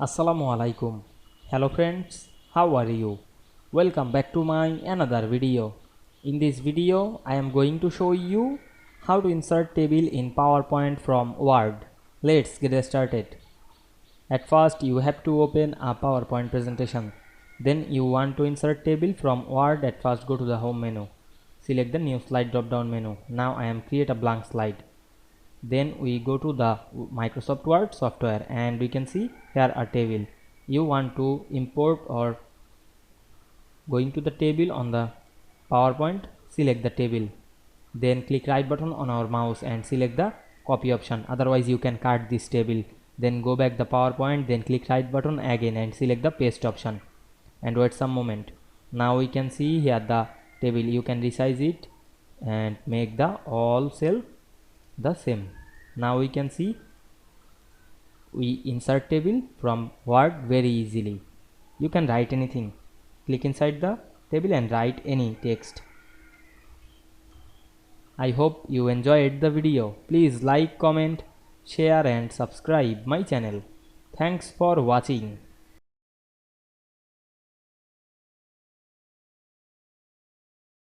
Assalamu Walaikum. Hello friends, how are you? Welcome back to my another video. In this video, I am going to show you how to insert table in PowerPoint from Word. Let's get started. At first, you have to open a PowerPoint presentation. Then you want to insert table from Word. At first, go to the home menu. Select the new slide drop down menu. Now I am create a blank slide. Then we go to the Microsoft Word software and we can see here a table. You want to import or going to the table on the PowerPoint, select the table, then click right button on our mouse and select the copy option. Otherwise you can cut this table. Then go back the PowerPoint, then click right button again and select the paste option and wait some moment. Now we can see here the table. You can resize it and make the all cell the same. Now we can see we insert table from Word very easily. You can write anything. Click inside the table and write any text. I hope you enjoyed the video. Please like, comment, share and subscribe my channel. Thanks for watching.